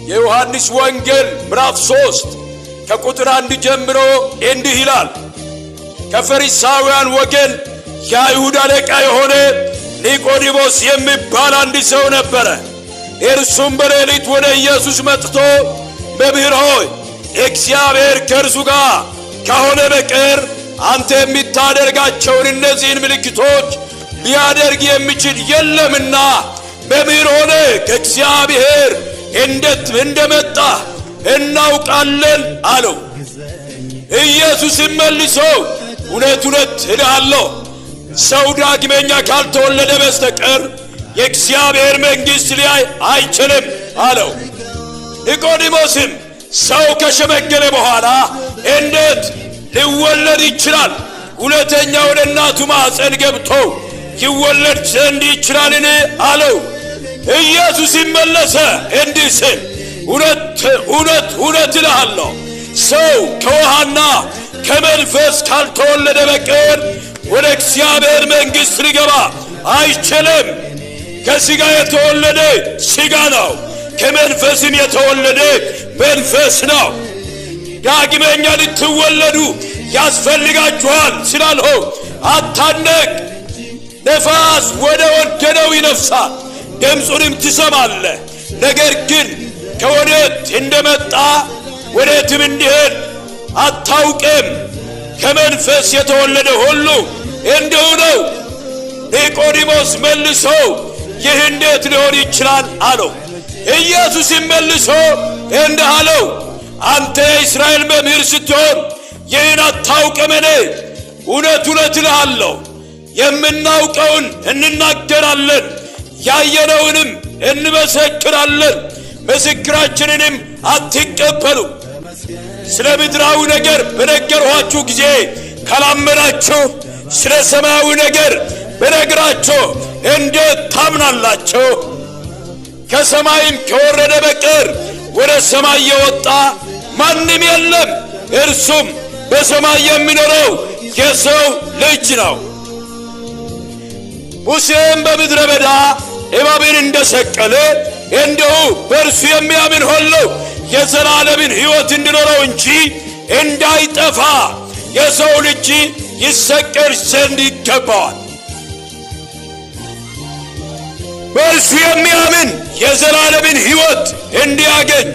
የዮሐንስ ወንጌል ምዕራፍ 3 ከቁጥር 1 ጀምሮ እንዲህ ይላል። ከፈሪሳውያን ወገን የአይሁድ አለቃ የሆነ ኒቆዲሞስ የሚባል አንድ ሰው ነበረ። እርሱም በሌሊት ወደ ኢየሱስ መጥቶ መምህር ሆይ እግዚአብሔር ከእርሱ ጋር ከሆነ በቀር አንተ የምታደርጋቸውን እነዚህን ምልክቶች ሊያደርግ የሚችል የለምና መምህር ሆነ ከእግዚአብሔር እንደመጣ እናውቃለን አለው። ኢየሱስም መልሶ እውነት እውነት እልሃለሁ ሰው ዳግመኛ ካልተወለደ በስተቀር የእግዚአብሔር መንግሥት ሊያይ አይችልም አለው። ኒቆዲሞስም ሰው ከሸመገለ በኋላ እንዴት ሊወለድ ይችላል? ሁለተኛ ወደ እናቱ ማኅፀን ገብቶ ይወለድ ዘንድ ይችላልን? አለው። ኢየሱስም መለሰ እንዲህ ሲል እውነት እውነት እልሃለሁ ሰው ከውሃና ከመንፈስ ካልተወለደ በቀር ወደ እግዚአብሔር መንግሥት ሊገባ አይችልም። ከሥጋ የተወለደ ሥጋ ነው፣ ከመንፈስም የተወለደ መንፈስ ነው። ዳግመኛ ልትወለዱ ያስፈልጋችኋል ስላልኸው አታነቅ። ነፋስ ወደ ወደደው ይነፍሳል፣ ድምፁንም ትሰማለህ፣ ነገር ግን ከወዴት እንደመጣ ወዴትም እንዲሄድ አታውቅም። ከመንፈስ የተወለደ ሁሉ እንዲሁ ነው። ኒቆዲሞስ መልሶ ይህ እንዴት ሊሆን ይችላል አለው። ኢየሱስም መልሶ እንዲህ አለው፣ አንተ የእስራኤል መምህር ስትሆን ይህን አታውቅምን? እውነት እውነት እልሃለሁ የምናውቀውን እንናገራለን፣ ያየነውንም እንመሰክራለን፣ ምስክራችንንም አትቀበሉ። ስለ ምድራዊ ነገር በነገርኋችሁ ጊዜ ካላመናችሁ ስለ ሰማያዊ ነገር በነገራችሁ እንዴት ታምናላችሁ? ከሰማይም ከወረደ በቀር ወደ ሰማይ የወጣ ማንም የለም፣ እርሱም በሰማይ የሚኖረው የሰው ልጅ ነው። ሙሴም በምድረ በዳ እባብን እንደሰቀለ እንዲሁ በእርሱ የሚያምን ሁሉ የዘላለምን ሕይወት እንዲኖረው እንጂ እንዳይጠፋ የሰው ልጅ ይሰቀል ዘንድ ይገባዋል። በእርሱ የሚያምን የዘላለምን ሕይወት እንዲያገኝ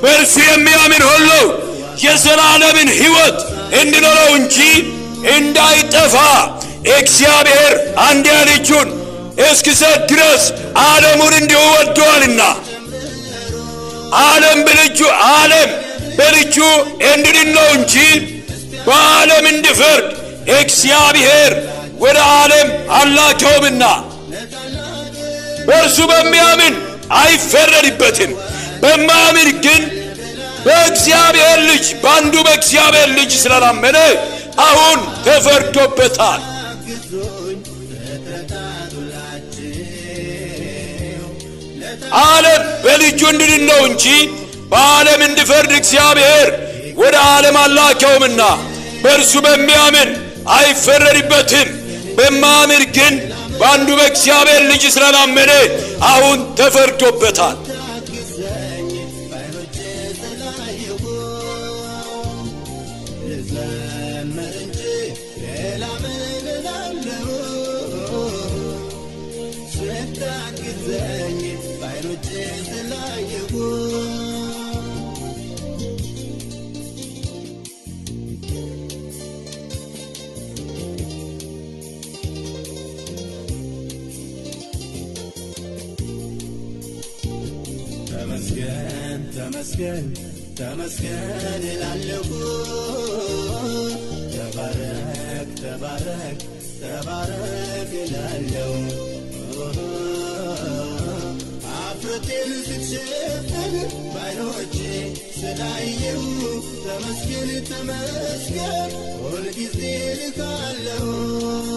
በእርሱ የሚያምን ሁሉ የዘላለምን ሕይወት እንዲኖረው እንጂ እንዳይጠፋ እግዚአብሔር አንድያ ልጁን እስኪሰጥ ድረስ ዓለሙን እንዲሁ ወዶአልና። ዓለም በልጁ እንዲድን ነው እንጂ በዓለም እንዲፈርድ እግዚአብሔር ወደ ዓለም አላከውምና። በእርሱ በሚያምን አይፈረድበትም፣ በማያምን ግን በእግዚአብሔር ልጅ በአንዱ በእግዚአብሔር ልጅ ስላላመነ አሁን ተፈርዶበታል። ዓለም በልጁ እንዲድን ነው እንጂ በዓለም እንዲፈርድ እግዚአብሔር ወደ ዓለም አላከውምና። በእርሱ በሚያምን አይፈረድበትም፣ በማያምን ግን በአንዱ በእግዚአብሔር ልጅ ስላላመነ አሁን ተፈርዶበታል። ተመስገን ተመስገን እላለሁ። ተባረክ ተባረክ ተባረክ እላለሁ። አፍረቴን ስትሸፈን ባይኖቼ ስላየሁ ተመስገን ተመስገን ሁልጊዜ እልካለሁ።